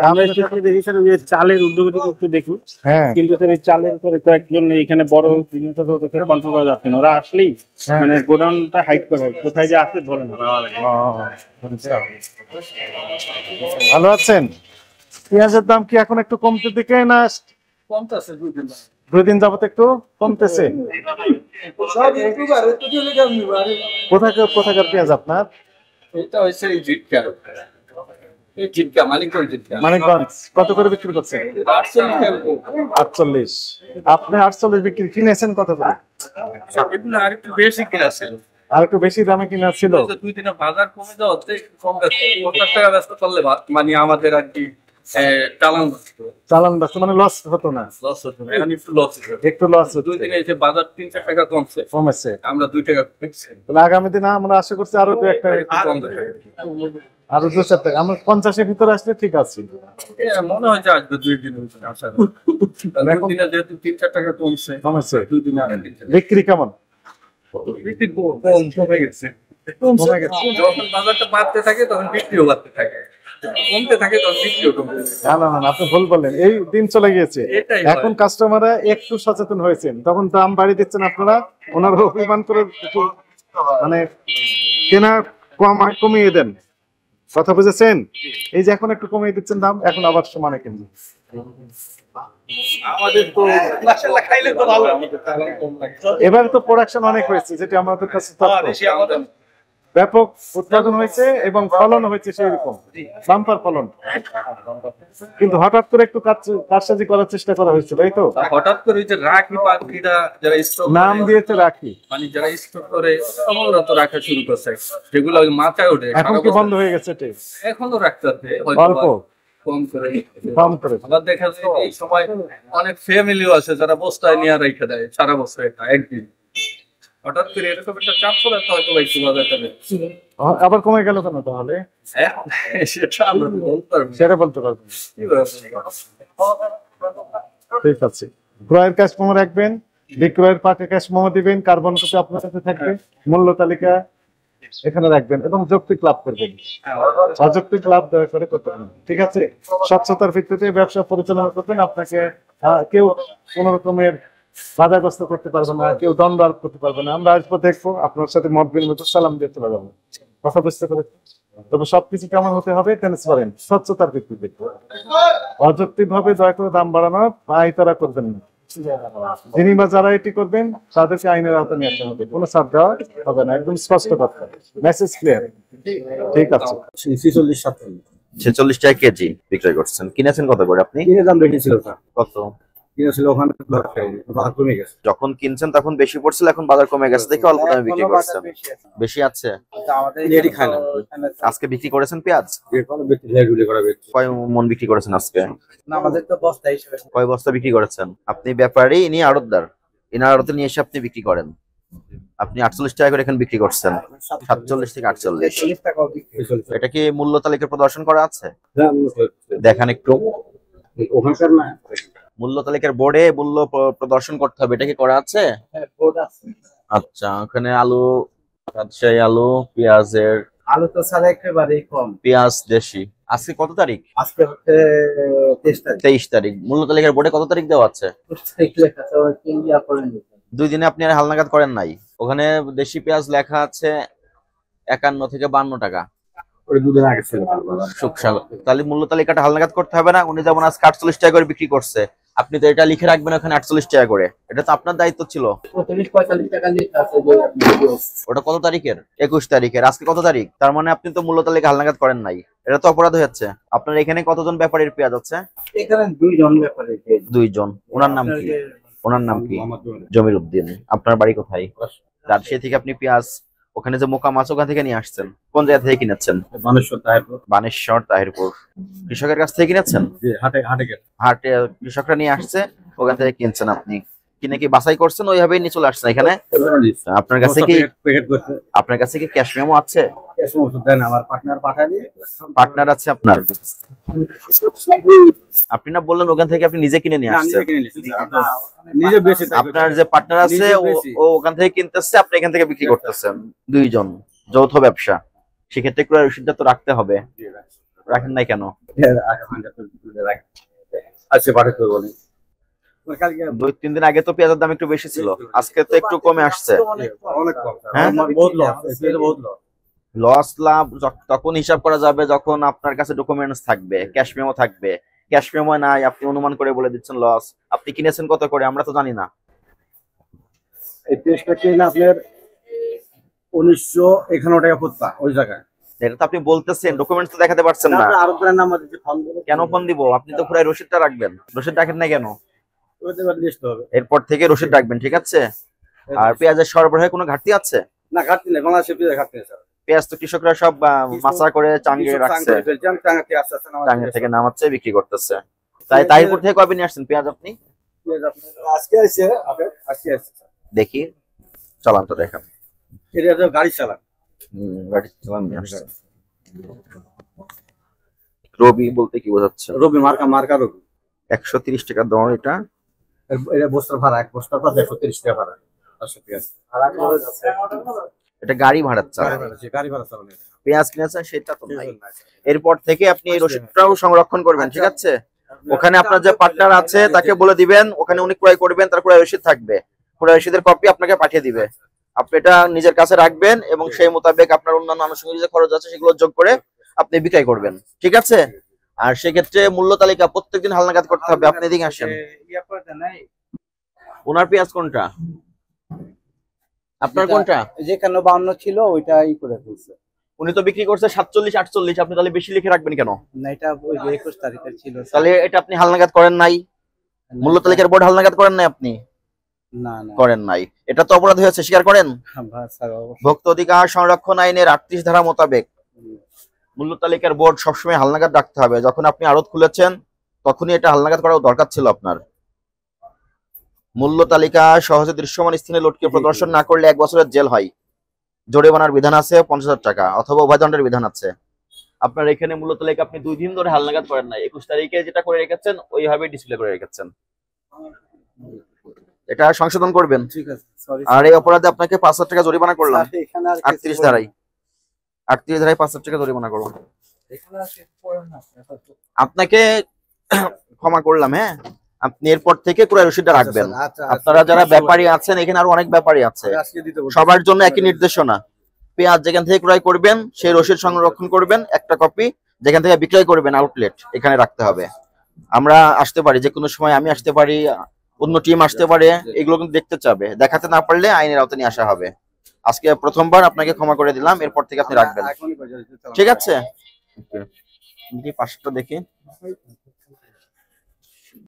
আমরা এসে দেখি স্যার যে চালের উদ্যোগটি একটু দেখি, হ্যাঁ কিন্তু স্যার এই চালের পরে কয়েকজন এখানে বড় বিজনেস কন্ট্রোল করা যাচ্ছে না, ওরা আসলেই মানে গোডাউনটা হাইড করে কোথায় যে আছে ধরে না। ভালো আছেন? পেঁয়াজের দাম কি এখন একটু কমতে দিকে না কমতেছে? 2 দিন যাবত একটু কমতেছে। কোথাকার পেঁয়াজ আপনার? এটা হচ্ছে জিটকা মানিকগঞ্জ। কত করে বিক্রি করছেন? 48। আপনি 48 বিক্রি কিনেছেন কত করে? আর একটু বেশি কিনা ছিল, আর একটু বেশি দামে কিনা ছিল। 2 দিনে বাজার কমে যাওয়াতে কম গেছে। 50 টাকা ব্যস্ত করলে মানে আমাদের আর কি চালান ব্যস্ত মানে লস হতো না, লস হতো না, এখন একটু লস হচ্ছে। একটু লস হচ্ছে। 2 দিনে এসে বাজার 3-4 টাকা কমেছে, আমরা 2 টাকা কমেছে। তাহলে আগামী দিনে আমরা আশা করছি আরো 2-1 টাকা কম দেবে, আরো 2-4 টাকা। আমরা 50 এর ভিতরে আসলে ঠিক আছে, মনে হয় যে আসবে 2 দিনের ভিতরে আশা করি। এখন দিনে যেহেতু 3-4 টাকা কমছে, 2 দিনে আর বিক্রি কেমন? বিক্রি কম কমে গেছে। যখন বাজারটা বাড়তে থাকে তখন বিক্রিও বাড়তে থাকে, কমতে থাকে তখন বিক্রিও কমতে থাকে। না আপনি ভুল বললেন, এই দিন চলে গিয়েছে। এখন কাস্টমাররা একটু সচেতন হয়েছেন, তখন দাম বাড়িয়ে দিচ্ছেন আপনারা, ওনারা অভিমান করে মানে কেনা কমিয়ে দেন। কথা বুঝেছেন? এই যে এখন একটু কমিয়ে দিচ্ছেন দাম, এখন আবার সমানে কিনবেন। আমাদের তো খাইলে তো ভালো। এবার তো প্রোডাকশন অনেক হয়েছে, যেটা আমাদের কাছে ব্যাপক উৎপাদন হয়েছে এবং ফলন হয়েছে সেই রকম বাম্পার ফলন। কিন্তু হঠাৎ করে একটু কারসাজি করার চেষ্টা করা হয়েছিল, এই তো হঠাৎ করে ওই যে রাখি পাখিরা যারা স্টক নাম দিয়েছে রাখি, মানে যারা স্টক করে আমরা তো রাখা শুরু করছে, যেগুলো ওই মাথায় ওঠে। এখন কি বন্ধ হয়ে গেছে? এখনো রাখতে হবে অল্প কম করে। আবার দেখা যায় এই সময় অনেক ফ্যামিলিও আছে যারা বস্তায় নিয়ে রেখে দেয় সারা বছর, এটা একদিন হঠাৎ করে এরকম একটা চাপ পড়ে তো হয়তো একটু বাজারটা আবার কমে গেল কেন তাহলে? সেটা বলতে পারবো। ঠিক আছে, ক্রয়ের ক্যাশ মেমো রাখবেন, বিক্রয়ের পাকে ক্যাশ মেমো দিবেন, কার্বন কপি আপনার কাছে থাকবে, মূল্য তালিকা এখানে রাখবেন এবং যৌক্তিক লাভ করবেন। অযৌক্তিক লাভ দয়া করে করবেন, ঠিক আছে? স্বচ্ছতার ভিত্তিতে ব্যবসা পরিচালনা করবেন। আপনাকে কেউ কোন রকমের বাধাগ্রস্ত করতে পারবে না, কেউ দণ্ড আরোপ করতে পারবে না। আমরা আসবো, দেখবো, আপনার সাথে মত বিনিময় সালাম দিতে পারবো, কথা বুঝতে পেরেছেন? তবে সবকিছু কেমন হতে হবে? ট্রান্সপারেন্ট, স্বচ্ছতার ভিত্তিতে। অযৌক্তিক ভাবে দয়া করে দাম বাড়ানো তারা করবেন না। যিনি বা যারা এটি করবেন তাদেরকে আইনের আওতায় নিয়ে আসতে হবে, কোনো ছাড় দেওয়া হবে না, একদম স্পষ্ট কথা, মেসেজ ক্লিয়ার। ঠিক আছে। 46 টাকা কেজি বিক্রয় করছেন, কিনেছেন কত করে আপনি? কিনে দাম বেশি ছিল স্যার, কত কিনেছিল ওখানে? বাজার কমে গেছে, যখন কিনছেন তখন বেশি পড়ছিল, এখন বাজার কমে গেছে দেখে অল্প দামে বিক্রি করছেন। বেশি আছে, আজকে বিক্রি করেছেন পেঁয়াজ কয় মন বিক্রি করেছেন আজকে? আমাদের তো বস্তা হিসেবে কয় বস্তা বিক্রি করেছেন? আপনি ব্যাপারী, ইনি আড়তদার, ইনার আড়তে নিয়ে এসে আপনি বিক্রি করেন। আপনি 48 টাকা করে এখানে বিক্রি করছেন, 47 থেকে 48। এটা কি মূল্য তালিকা প্রদর্শন করা আছে? দেখান একটু। ওখানকার না, মূল্য তালিকার বোর্ডে মূল্য প্রদর্শন করতে হবে, এটা কি করা আছে? আচ্ছা, ওখানে আলু, রাজশাহী আলু, পেঁয়াজের আলু তো স্যার একেবারেই কম। পেঁয়াজ দেশি। আজকে কত তারিখ? আজকে হচ্ছে 23 তারিখ। মূল্য তালিকার বোর্ডে কত তারিখ দেওয়া আছে? 2 দিনে আপনি আর হালনাগাদ করেন নাই? ওখানে দেশি পেঁয়াজ লেখা আছে 51 থেকে 52 টাকা। তাহলে মূল্য তালিকাটা হালনাগাদ করতে হবে না? উনি যেমন আজকে 48 টাকা করে বিক্রি করছে, আপনি তো এটা লিখে রাখবেন ওখানে 48 টাকা করে। এটা তো আপনার দায়িত্ব ছিল। 45-45 টাকা লিখে আছে। ওটা কত তারিখের? 21 তারিখের। আজকে কত তারিখ? তার মানে আপনি তো মূল্য তালিকা হালনাগাদ করেন নাই, এটা তো অপরাধ হচ্ছে। আপনার এখানে কতজন ব্যাপারীর পেঁয়াজ আছে? এখানে 2 জন ব্যাপারী। 2 জন। ওনার নাম কি? ওনার নাম কি? জমির উদ্দিন। আপনার বাড়ি কোথায়? রাজশাহী থেকে আপনি পেঁয়াজ ওখানে যে মোকাম আছে ওখান থেকে নিয়ে আসছেন, কোন জায়গা থেকে কিনেছেন? বানেশ্বর তাহিরপুর। কৃষকের কাছ থেকে কিনেছেন? হাটে কৃষকরা নিয়ে আসছে, ওখান থেকে কিনছেন আপনি। কিনে কি বাছাই করছেন, ওইভাবেই নিয়ে চলে আসছেন এখানে? আপনার কাছে কি ক্যাশ মেমো আছে? আমার পার্টনার পাঠায় দিয়ে। পার্টনার আছে আপনার? আপনি না বললেন ওখান থেকে আপনি নিজে কিনে নিয়ে আসছেন? আপনার যে পার্টনার আছে ও ওখান থেকে কিনতেছে, আপনি এখান থেকে বিক্রি করতেছেন। 2 জন, যৌথ ব্যবসা। সেক্ষেত্রে ক্রয় রসিদটা তো রাখতে হবে, রাখেন নাই কেন? আচ্ছা পাঠাতে বলি 2-3 দিন আগে তো পেঁয়াজের দাম একটু বেশি ছিল, আজকে তো একটু কমে আসছে। অনেক কম হ্যাঁ? বহুত লস বহুত লস লস লাভ তখন হিসাব করা যাবে যখন আপনার কাছে ডকুমেন্টস থাকবে, ক্যাশ মেমো থাকবে। ক্যাশ মেমো নাই, আপনি অনুমান করে বলে দিচ্ছেন লস। আপনি কিনেছেন কত করে আমরা তো জানি না। এই পেস্টটা কিনে আপনার 1991 টাকা ফুটপা ওই জায়গায়। এটা তো আপনি বলতেছেন, ডকুমেন্টস তো দেখাতে পারছেন না। আরো প্রায় নাম্বার দিতে ফোন দেব কেন ফোন দিব? আপনি তো পুরো রসিদটা রাখবেন। রসিদ রাখেন না কেন? ওইতে বাদ লিস্ট হবে এরপর থেকে রসিদ রাখবেন, ঠিক আছে? আর পেঁয়াজের সরবরাহে কোনো ঘাটতি আছে? না ঘাটতি নেই, বাংলাদেশে পেঁয়াজ ঘাটতি নেই স্যার। পেঁয়াজ তো কৃষকরা সব মাছা করে চাঙ্গে রাখছে, টাঙ্গাতে আস্তে আস্তে চাঙ্গে থেকে নামাচ্ছে, বিক্রি করতেছে। তাই তাহিরপুর থেকে কবে নিয়ে আসছেন পেঁয়াজ আপনি? আজকে আসছে আজকে আসছে স্যার। দেখি, চালান তো দেখান। এটা তো গাড়ি চালান গাড়ি চালান নিয়ে আসছেন। রবি বলতে কি বোঝাচ্ছে? রবি মার্কা রবি 130 টাকা দাম এটা। এটা বস্তার ভাড়া এক বস্তা তো 130 টাকা ভাড়া। আচ্ছা ঠিক আছে ভাড়া খরচ আছে এটা গাড়ি ভাড়ার চাল। গাড়ি ভাড়া চালান পেঁয়াজ কিনেছেন সেটা তো নাই। এরপর থেকে আপনি এই রসিদটাও সংরক্ষণ করবেন, ঠিক আছে? ওখানে আপনার যে পার্টনার আছে তাকে বলে দিবেন, ওখানে উনি ক্রয় করবেন, তার ক্রয় রসিদ থাকবে, ক্রয় রসিদের কপি আপনাকে পাঠিয়ে দিবে। আপনি এটা নিজের কাছে রাখবেন এবং সেই মোতাবেক আপনার অন্যান্য আনুষঙ্গিক যে খরচ আছে সেগুলো যোগ করে আপনি বিক্রয় করবেন, ঠিক আছে? আর সেক্ষেত্রে মূল্য তালিকা প্রত্যেকদিন হালনাগাদ করতে হবে। আপনি এদিকে আসেন। ওনার পেঁয়াজ কোনটা, আপনার কোনটা? যেখানে 52 ছিল ওইটাই করে ফেলছে। উনি তো বিক্রি করছে 47-48, আপনি তাহলে বেশি লিখে রাখবেন কেন? না এটা ওই যে 21 তারিখের ছিল তাহলে এটা আপনি হালনাগাদ করেন নাই, মূল্য তালিকার বোর্ড হালনাগাদ করেন নাই আপনি? না না করেন নাই, এটা তো অপরাধ হয়েছে, স্বীকার করেন। স্যার অবশ্যই ভোক্তা অধিকার সংরক্ষণ আইনের 38 ধারা মোতাবেক মূল্য তালিকার বোর্ড সবসময় হালনাগাদ রাখতে হবে। যখন আপনি আড়ত খুলেছেন তখনই এটা হালনাগাদ করা দরকার ছিল আপনার। মূল্য তালিকা সহজে দৃশ্যমান স্থানে লটকে প্রদর্শন না করলে 1 বছরের জেল হয়, জরিমানার বিধান আছে 50,000 টাকা অথবা উভয়দণ্ডের বিধান আছে। আপনার এখানে মূল্য তালিকা আপনি 2 দিন ধরে হালনাগাদ করেন নাই, 21 তারিখে যেটা করে রেখেছেন ওইভাবে ডিসপ্লে করে রেখেছেন। এটা সংশোধন করবেন। ঠিক আছে সরি আর এই অপরাধে আপনাকে 5,000 টাকা জরিমানা করলাম। এখানে আর 38 ধারায় 5,000 টাকা জরিমানা করব। এখানে আর কিছু পড়েন না আপনাকে ক্ষমা করলাম। হ্যাঁ, আপনি এরপর থেকে ক্রয় রসিদটা রাখবেন। আচ্ছা আপনারা যারা ব্যাপারী আছেন, এখানে আরো অনেক ব্যাপারী আছে, আজকে দিতে বলছি সবার জন্য একই নির্দেশনা। পেঁয়াজ যেখান থেকে ক্রয় করবেন সেই রসিদ সংরক্ষণ করবেন, একটা কপি। যেখান থেকে বিক্রয় করবেন আউটলেট, এখানে রাখতে হবে। আমরা আসতে পারি যে কোনো সময়, আমি আসতে পারি, অন্য টিম আসতে পারে, এগুলো কিন্তু দেখতে চাবে। দেখাতে না পারলে আইনের আওতায় নিয়ে আসা হবে। আজকে প্রথমবার আপনাকে ক্ষমা করে দিলাম, এরপর থেকে আপনি রাখবেন, ঠিক আছে? 5টা দেখি।